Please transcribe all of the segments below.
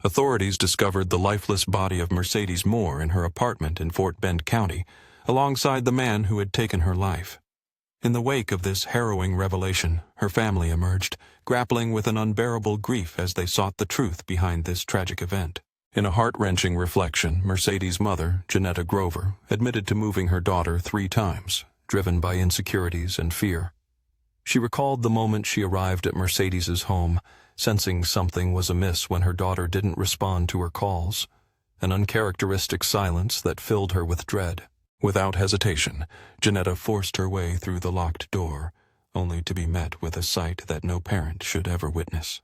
Authorities discovered the lifeless body of Mercedes Moore in her apartment in Fort Bend County, alongside the man who had taken her life. In the wake of this harrowing revelation, her family emerged, grappling with an unbearable grief as they sought the truth behind this tragic event. In a heart-wrenching reflection, Mercedes' mother, Janetta Grover, admitted to moving her daughter 3 times, driven by insecurities and fear. She recalled the moment she arrived at Mercedes' home, sensing something was amiss when her daughter didn't respond to her calls, an uncharacteristic silence that filled her with dread. Without hesitation, Janetta forced her way through the locked door, only to be met with a sight that no parent should ever witness.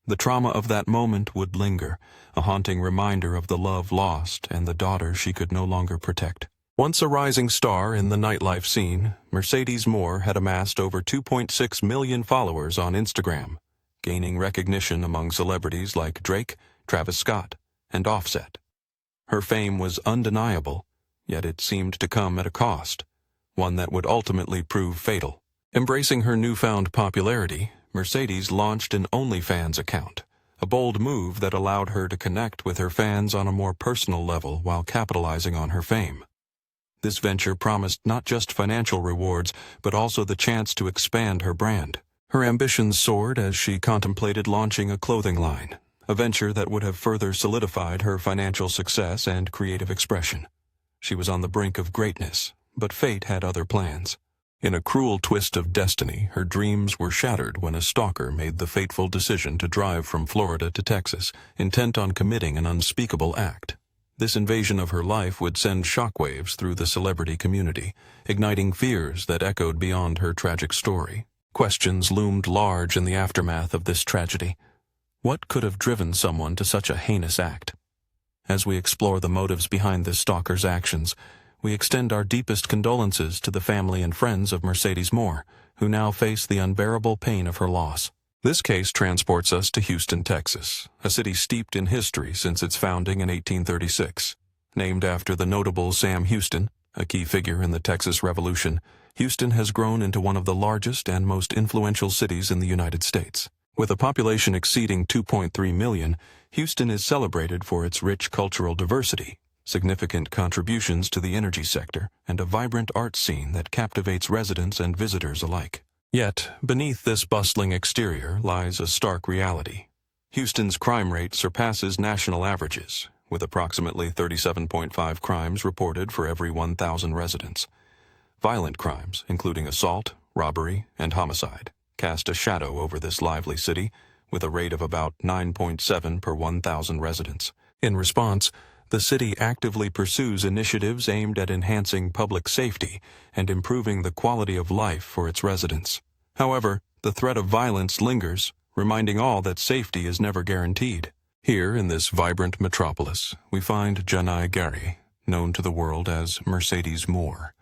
The trauma of that moment would linger, a haunting reminder of the love lost and the daughter she could no longer protect. Once a rising star in the nightlife scene, Mercedes Moore had amassed over 2.6 million followers on Instagram, gaining recognition among celebrities like Drake, Travis Scott, and Offset. Her fame was undeniable, yet it seemed to come at a cost, one that would ultimately prove fatal. Embracing her newfound popularity, Mercedes launched an OnlyFans account, a bold move that allowed her to connect with her fans on a more personal level while capitalizing on her fame. This venture promised not just financial rewards, but also the chance to expand her brand. Her ambitions soared as she contemplated launching a clothing line, a venture that would have further solidified her financial success and creative expression. She was on the brink of greatness, but fate had other plans. In a cruel twist of destiny, her dreams were shattered when a stalker made the fateful decision to drive from Florida to Texas, intent on committing an unspeakable act. This invasion of her life would send shockwaves through the celebrity community, igniting fears that echoed beyond her tragic story. Questions loomed large in the aftermath of this tragedy. What could have driven someone to such a heinous act? As we explore the motives behind this stalker's actions, we extend our deepest condolences to the family and friends of Mercedes Moore, who now face the unbearable pain of her loss. This case transports us to Houston, Texas, a city steeped in history since its founding in 1836. Named after the notable Sam Houston, a key figure in the Texas Revolution, Houston has grown into one of the largest and most influential cities in the United States. With a population exceeding 2.3 million, Houston is celebrated for its rich cultural diversity, significant contributions to the energy sector, and a vibrant art scene that captivates residents and visitors alike. Yet, beneath this bustling exterior lies a stark reality. Houston's crime rate surpasses national averages, with approximately 37.5 crimes reported for every 1,000 residents. Violent crimes, including assault, robbery, and homicide, cast a shadow over this lively city, with a rate of about 9.7 per 1,000 residents. In response, the city actively pursues initiatives aimed at enhancing public safety and improving the quality of life for its residents. However, the threat of violence lingers, reminding all that safety is never guaranteed. Here, in this vibrant metropolis, we find Janai Gary, known to the world as Mercedes Moore.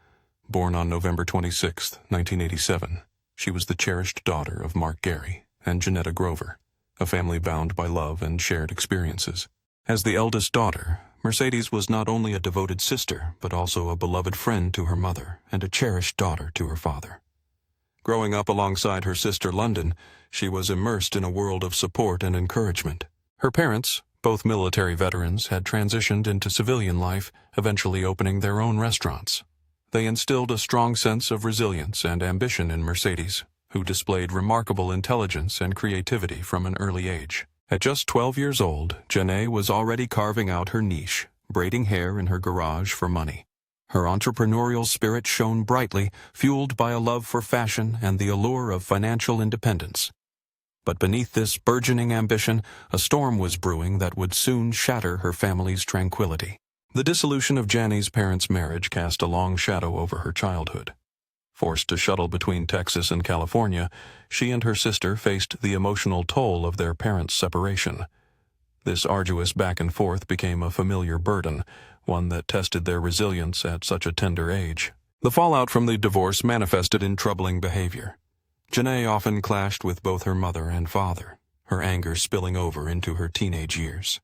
Born on November 26, 1987, she was the cherished daughter of Mark Gary and Janetta Grover, a family bound by love and shared experiences. As the eldest daughter, Mercedes was not only a devoted sister, but also a beloved friend to her mother and a cherished daughter to her father. Growing up alongside her sister London, she was immersed in a world of support and encouragement. Her parents, both military veterans, had transitioned into civilian life, eventually opening their own restaurants. They instilled a strong sense of resilience and ambition in Mercedes, who displayed remarkable intelligence and creativity from an early age. At just 12 years old, Janai was already carving out her niche, braiding hair in her garage for money. Her entrepreneurial spirit shone brightly, fueled by a love for fashion and the allure of financial independence. But beneath this burgeoning ambition, a storm was brewing that would soon shatter her family's tranquility. The dissolution of Janai's parents' marriage cast a long shadow over her childhood. Forced to shuttle between Texas and California, she and her sister faced the emotional toll of their parents' separation. This arduous back and forth became a familiar burden, one that tested their resilience at such a tender age. The fallout from the divorce manifested in troubling behavior. Janai often clashed with both her mother and father, her anger spilling over into her teenage years.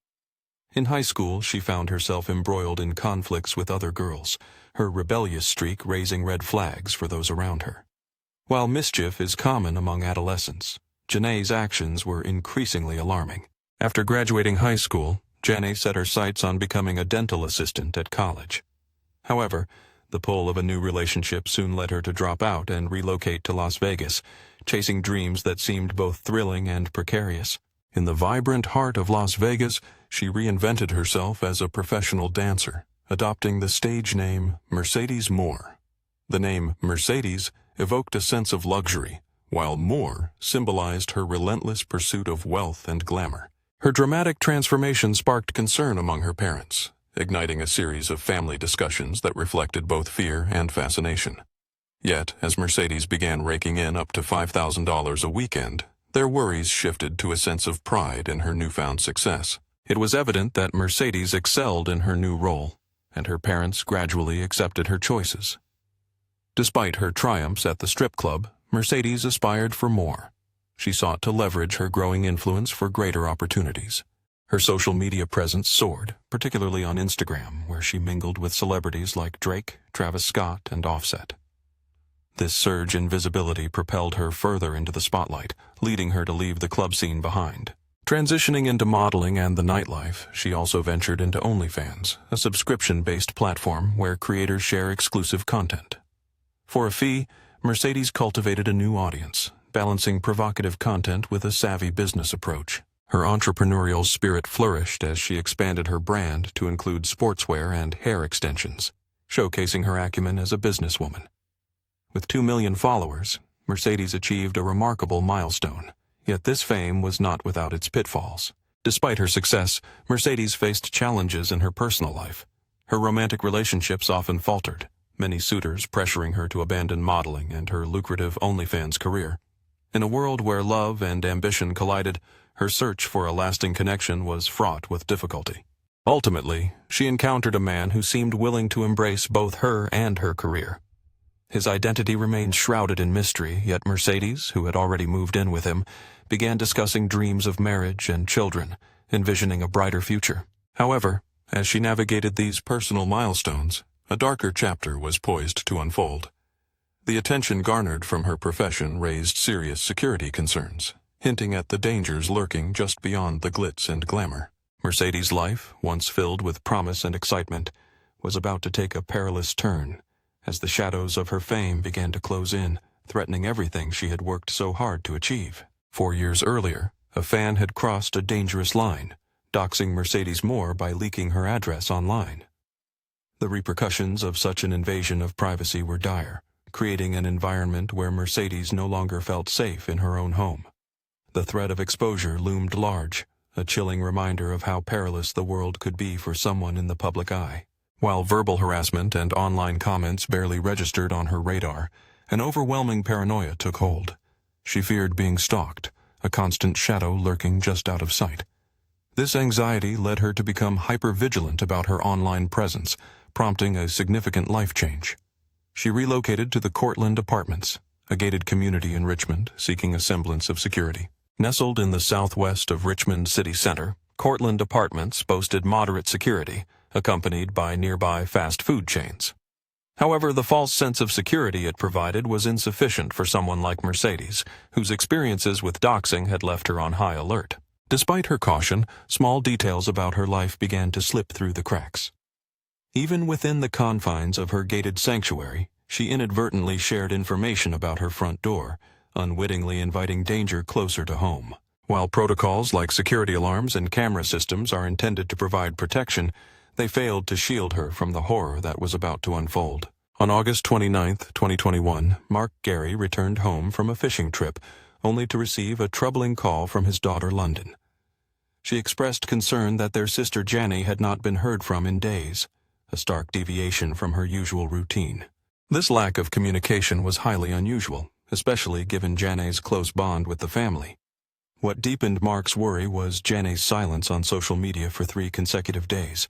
In high school, she found herself embroiled in conflicts with other girls, her rebellious streak raising red flags for those around her. While mischief is common among adolescents, Janai's actions were increasingly alarming. After graduating high school, Janae set her sights on becoming a dental assistant at college. However, the pull of a new relationship soon led her to drop out and relocate to Las Vegas, chasing dreams that seemed both thrilling and precarious. In the vibrant heart of Las Vegas, she reinvented herself as a professional dancer, adopting the stage name Mercedes Moore. The name Mercedes evoked a sense of luxury, while Moore symbolized her relentless pursuit of wealth and glamour. Her dramatic transformation sparked concern among her parents, igniting a series of family discussions that reflected both fear and fascination. Yet, as Mercedes began raking in up to $5,000 a weekend, their worries shifted to a sense of pride in her newfound success. It was evident that Mercedes excelled in her new role, and her parents gradually accepted her choices. Despite her triumphs at the strip club, Mercedes aspired for more. She sought to leverage her growing influence for greater opportunities. Her social media presence soared, particularly on Instagram, where she mingled with celebrities like Drake, Travis Scott, and Offset. This surge in visibility propelled her further into the spotlight, leading her to leave the club scene behind. Transitioning into modeling and the nightlife, she also ventured into OnlyFans, a subscription-based platform where creators share exclusive content. For a fee, Mercedes cultivated a new audience, balancing provocative content with a savvy business approach. Her entrepreneurial spirit flourished as she expanded her brand to include sportswear and hair extensions, showcasing her acumen as a businesswoman. With 2 million followers, Mercedes achieved a remarkable milestone, yet this fame was not without its pitfalls. Despite her success, Mercedes faced challenges in her personal life. Her romantic relationships often faltered, many suitors pressuring her to abandon modeling and her lucrative OnlyFans career. In a world where love and ambition collided, her search for a lasting connection was fraught with difficulty. Ultimately, she encountered a man who seemed willing to embrace both her and her career. His identity remained shrouded in mystery, yet Mercedes, who had already moved in with him, began discussing dreams of marriage and children, envisioning a brighter future. However, as she navigated these personal milestones, a darker chapter was poised to unfold. The attention garnered from her profession raised serious security concerns, hinting at the dangers lurking just beyond the glitz and glamour. Mercedes' life, once filled with promise and excitement, was about to take a perilous turn as the shadows of her fame began to close in, threatening everything she had worked so hard to achieve. 4 years earlier, a fan had crossed a dangerous line, doxing Mercedes Moore by leaking her address online. The repercussions of such an invasion of privacy were dire, creating an environment where Mercedes no longer felt safe in her own home. The threat of exposure loomed large, a chilling reminder of how perilous the world could be for someone in the public eye. While verbal harassment and online comments barely registered on her radar, an overwhelming paranoia took hold. She feared being stalked, a constant shadow lurking just out of sight. This anxiety led her to become hyper-vigilant about her online presence, prompting a significant life change. She relocated to the Cortland Apartments, a gated community in Richmond, seeking a semblance of security. Nestled in the southwest of Richmond city center, Cortland Apartments boasted moderate security, accompanied by nearby fast food chains. However, the false sense of security it provided was insufficient for someone like Mercedes, whose experiences with doxing had left her on high alert. Despite her caution, small details about her life began to slip through the cracks. Even within the confines of her gated sanctuary, she inadvertently shared information about her front door, unwittingly inviting danger closer to home. While protocols like security alarms and camera systems are intended to provide protection, they failed to shield her from the horror that was about to unfold. On August 29, 2021, Mark Gary returned home from a fishing trip, only to receive a troubling call from his daughter London. She expressed concern that their sister Janae had not been heard from in days, a stark deviation from her usual routine. This lack of communication was highly unusual, especially given Janae's close bond with the family. What deepened Mark's worry was Janae's silence on social media for 3 consecutive days,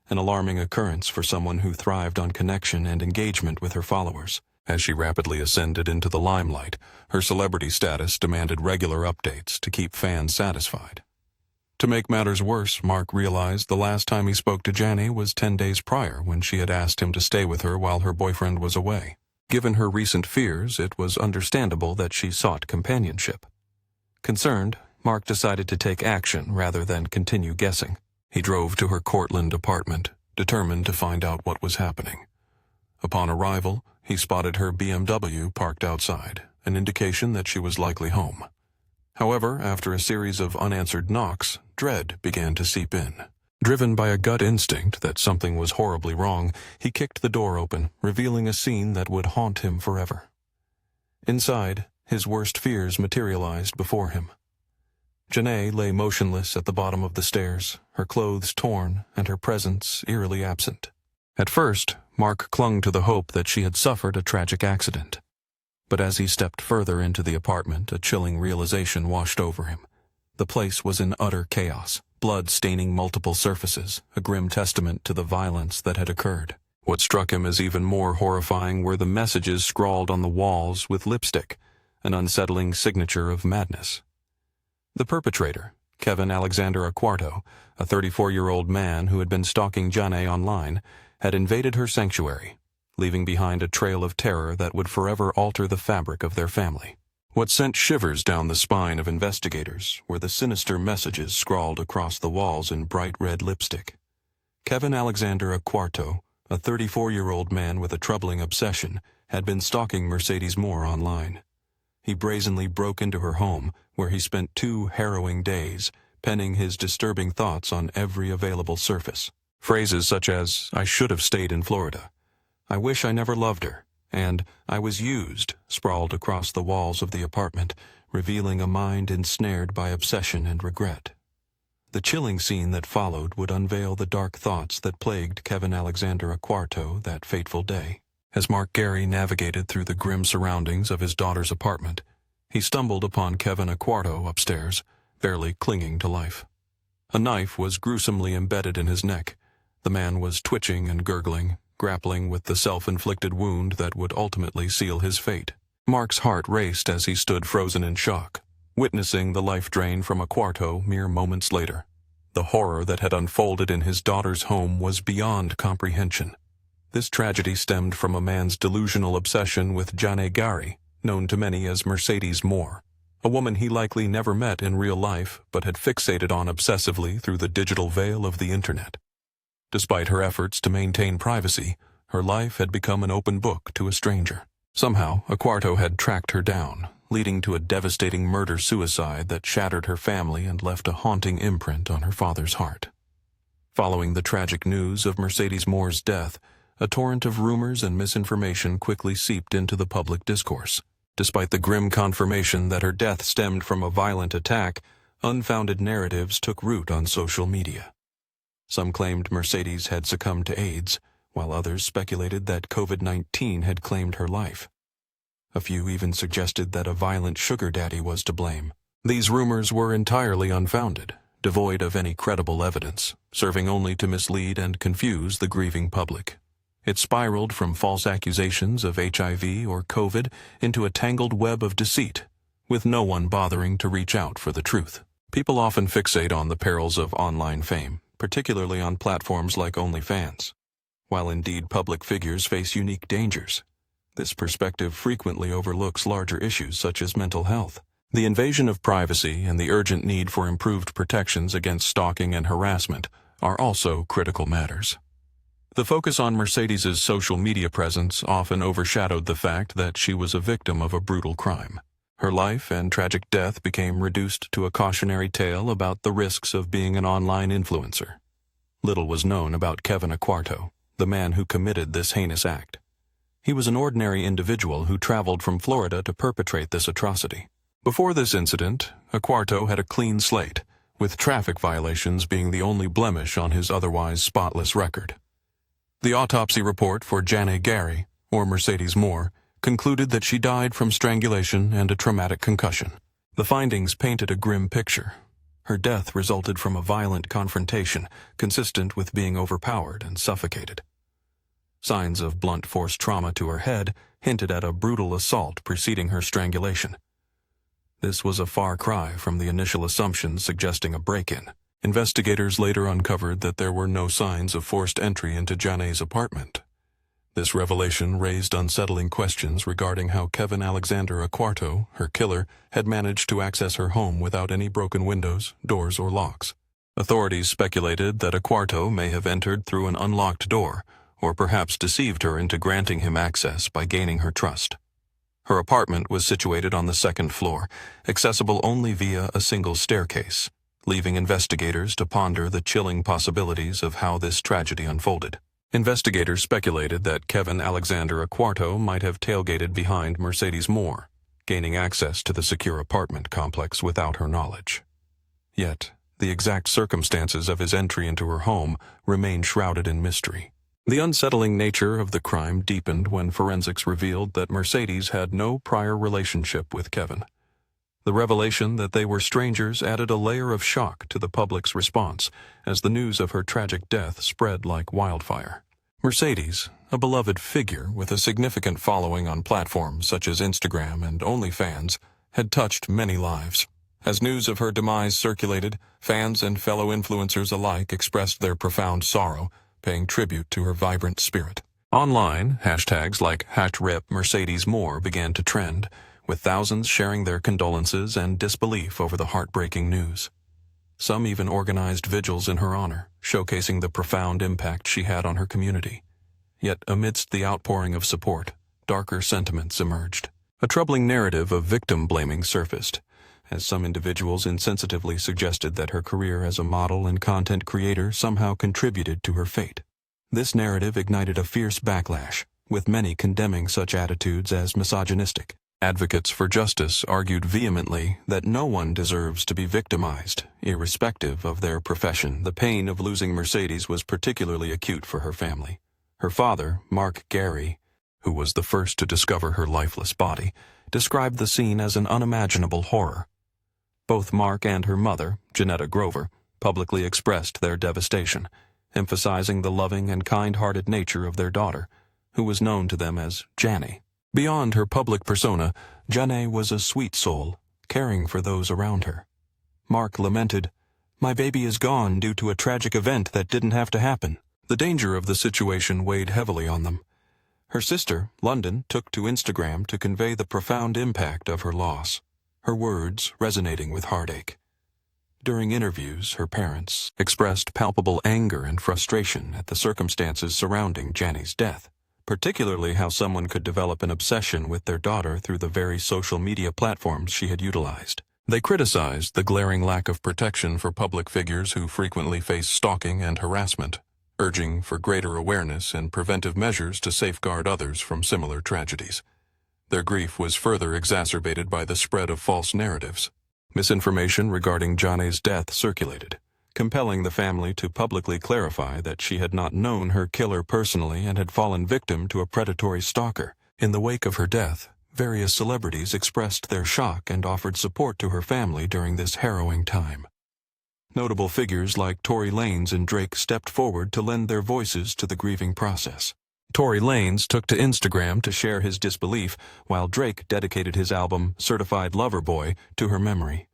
an alarming occurrence for someone who thrived on connection and engagement with her followers. As she rapidly ascended into the limelight, her celebrity status demanded regular updates to keep fans satisfied. To make matters worse, Mark realized the last time he spoke to Janae was 10 days prior, when she had asked him to stay with her while her boyfriend was away. Given her recent fears, it was understandable that she sought companionship. Concerned, Mark decided to take action rather than continue guessing. He drove to her Cortland apartment, determined to find out what was happening. Upon arrival, he spotted her BMW parked outside, an indication that she was likely home. However, after a series of unanswered knocks, dread began to seep in. Driven by a gut instinct that something was horribly wrong, he kicked the door open, revealing a scene that would haunt him forever. Inside, his worst fears materialized before him. Janae lay motionless at the bottom of the stairs, her clothes torn and her presence eerily absent. At first, Mark clung to the hope that she had suffered a tragic accident. But as he stepped further into the apartment, a chilling realization washed over him. The place was in utter chaos, blood staining multiple surfaces, a grim testament to the violence that had occurred. What struck him as even more horrifying were the messages scrawled on the walls with lipstick, an unsettling signature of madness. The perpetrator, Kevin Alexander Acquarto, a 34-year-old man who had been stalking Janae online, had invaded her sanctuary, leaving behind a trail of terror that would forever alter the fabric of their family. What sent shivers down the spine of investigators were the sinister messages scrawled across the walls in bright red lipstick. Kevin Alexander Acquarto, a 34-year-old man with a troubling obsession, had been stalking Mercedes Moore online. He brazenly broke into her home, where he spent 2 harrowing days, penning his disturbing thoughts on every available surface. Phrases such as, "I should have stayed in Florida," "I wish I never loved her," and "I was used," sprawled across the walls of the apartment, revealing a mind ensnared by obsession and regret. The chilling scene that followed would unveil the dark thoughts that plagued Kevin Alexander Acquarto that fateful day. As Mark Gary navigated through the grim surroundings of his daughter's apartment, he stumbled upon Kevin Acquarto upstairs, barely clinging to life. A knife was gruesomely embedded in his neck. The man was twitching and gurgling, grappling with the self-inflicted wound that would ultimately seal his fate. Mark's heart raced as he stood frozen in shock, witnessing the life drain from Acquarto mere moments later. The horror that had unfolded in his daughter's home was beyond comprehension. This tragedy stemmed from a man's delusional obsession with Janae Gary, known to many as Mercedes Moore, a woman he likely never met in real life but had fixated on obsessively through the digital veil of the internet. Despite her efforts to maintain privacy, her life had become an open book to a stranger. Somehow, Acquarto had tracked her down, leading to a devastating murder-suicide that shattered her family and left a haunting imprint on her father's heart. Following the tragic news of Mercedes Moore's death, a torrent of rumors and misinformation quickly seeped into the public discourse. Despite the grim confirmation that her death stemmed from a violent attack, unfounded narratives took root on social media. Some claimed Mercedes had succumbed to AIDS, while others speculated that COVID-19 had claimed her life. A few even suggested that a violent sugar daddy was to blame. These rumors were entirely unfounded, devoid of any credible evidence, serving only to mislead and confuse the grieving public. It spiraled from false accusations of HIV or COVID into a tangled web of deceit, with no one bothering to reach out for the truth. People often fixate on the perils of online fame, particularly on platforms like OnlyFans. While indeed public figures face unique dangers, this perspective frequently overlooks larger issues such as mental health. The invasion of privacy and the urgent need for improved protections against stalking and harassment are also critical matters. The focus on Mercedes's social media presence often overshadowed the fact that she was a victim of a brutal crime. Her life and tragic death became reduced to a cautionary tale about the risks of being an online influencer. Little was known about Kevin Acquarto, the man who committed this heinous act. He was an ordinary individual who traveled from Florida to perpetrate this atrocity. Before this incident, Acquarto had a clean slate, with traffic violations being the only blemish on his otherwise spotless record. The autopsy report for Janae Gary, or Mercedes Moore, concluded that she died from strangulation and a traumatic concussion. The findings painted a grim picture. Her death resulted from a violent confrontation, consistent with being overpowered and suffocated. Signs of blunt force trauma to her head hinted at a brutal assault preceding her strangulation. This was a far cry from the initial assumptions suggesting a break-in. Investigators later uncovered that there were no signs of forced entry into Janae's apartment. This revelation raised unsettling questions regarding how Kevin Alexander Acquarto, her killer, had managed to access her home without any broken windows, doors, or locks. Authorities speculated that Aquarto may have entered through an unlocked door, or perhaps deceived her into granting him access by gaining her trust. Her apartment was situated on the second floor, accessible only via a single staircase, leaving investigators to ponder the chilling possibilities of how this tragedy unfolded. Investigators speculated that Kevin Alexander Aquarto might have tailgated behind Mercedes Moore, gaining access to the secure apartment complex without her knowledge. Yet, the exact circumstances of his entry into her home remain shrouded in mystery. The unsettling nature of the crime deepened when forensics revealed that Mercedes had no prior relationship with Kevin. The revelation that they were strangers added a layer of shock to the public's response as the news of her tragic death spread like wildfire. Mercedes, a beloved figure with a significant following on platforms such as Instagram and OnlyFans, had touched many lives. As news of her demise circulated, fans and fellow influencers alike expressed their profound sorrow, paying tribute to her vibrant spirit. Online, hashtags like #RipMercedesMoore began to trend, with thousands sharing their condolences and disbelief over the heartbreaking news. Some even organized vigils in her honor, showcasing the profound impact she had on her community. Yet amidst the outpouring of support, darker sentiments emerged. A troubling narrative of victim-blaming surfaced, as some individuals insensitively suggested that her career as a model and content creator somehow contributed to her fate. This narrative ignited a fierce backlash, with many condemning such attitudes as misogynistic. Advocates for justice argued vehemently that no one deserves to be victimized, irrespective of their profession. The pain of losing Mercedes was particularly acute for her family. Her father, Mark Gary, who was the first to discover her lifeless body, described the scene as an unimaginable horror. Both Mark and her mother, Janetta Grover, publicly expressed their devastation, emphasizing the loving and kind-hearted nature of their daughter, who was known to them as Janny. Beyond her public persona, Janny was a sweet soul, caring for those around her. Mark lamented, "My baby is gone due to a tragic event that didn't have to happen." The danger of the situation weighed heavily on them. Her sister, London, took to Instagram to convey the profound impact of her loss, her words resonating with heartache. During interviews, her parents expressed palpable anger and frustration at the circumstances surrounding Janny's death, particularly how someone could develop an obsession with their daughter through the very social media platforms she had utilized. They criticized the glaring lack of protection for public figures who frequently face stalking and harassment, urging for greater awareness and preventive measures to safeguard others from similar tragedies. Their grief was further exacerbated by the spread of false narratives. Misinformation regarding Janny's death circulated, compelling the family to publicly clarify that she had not known her killer personally and had fallen victim to a predatory stalker. In the wake of her death, various celebrities expressed their shock and offered support to her family during this harrowing time. Notable figures like Tory Lanez and Drake stepped forward to lend their voices to the grieving process. Tory Lanez took to Instagram to share his disbelief, while Drake dedicated his album Certified Lover Boy to her memory.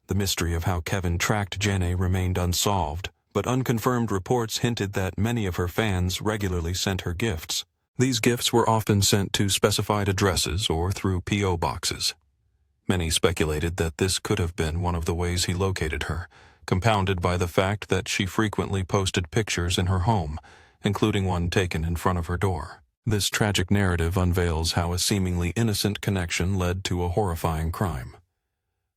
The mystery of how Kevin tracked Janny remained unsolved, but unconfirmed reports hinted that many of her fans regularly sent her gifts. These gifts were often sent to specified addresses or through P.O. boxes. Many speculated that this could have been one of the ways he located her, compounded by the fact that she frequently posted pictures in her home, including one taken in front of her door. This tragic narrative unveils how a seemingly innocent connection led to a horrifying crime.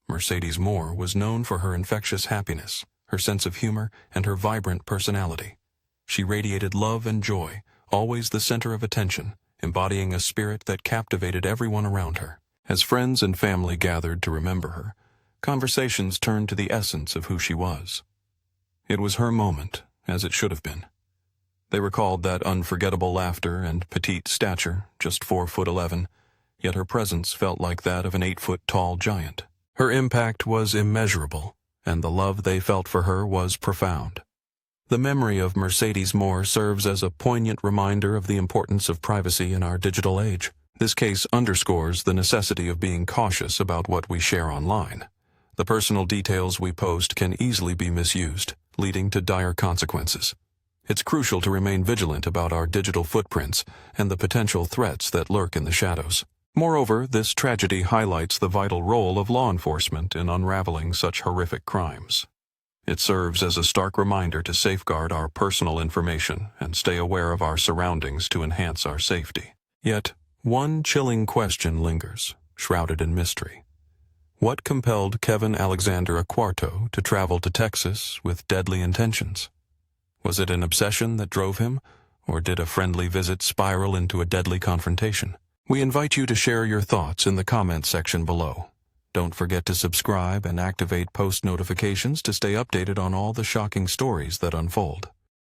Mercedes Moore was known for her infectious happiness, her sense of humor, and her vibrant personality. She radiated love and joy, always the center of attention, embodying a spirit that captivated everyone around her. As friends and family gathered to remember her, conversations turned to the essence of who she was. It was her moment, as it should have been. They recalled that unforgettable laughter and petite stature, just 4'11", yet her presence felt like that of an 8-foot-tall giant. Her impact was immeasurable, and the love they felt for her was profound. The memory of Mercedes Moore serves as a poignant reminder of the importance of privacy in our digital age. This case underscores the necessity of being cautious about what we share online. The personal details we post can easily be misused, leading to dire consequences. It's crucial to remain vigilant about our digital footprints and the potential threats that lurk in the shadows. Moreover, this tragedy highlights the vital role of law enforcement in unraveling such horrific crimes. It serves as a stark reminder to safeguard our personal information and stay aware of our surroundings to enhance our safety. Yet, one chilling question lingers, shrouded in mystery. What compelled Kevin Alexander Aquarto to travel to Texas with deadly intentions? Was it an obsession that drove him, or did a friendly visit spiral into a deadly confrontation? We invite you to share your thoughts in the comments section below. Don't forget to subscribe and activate post notifications to stay updated on all the shocking stories that unfold.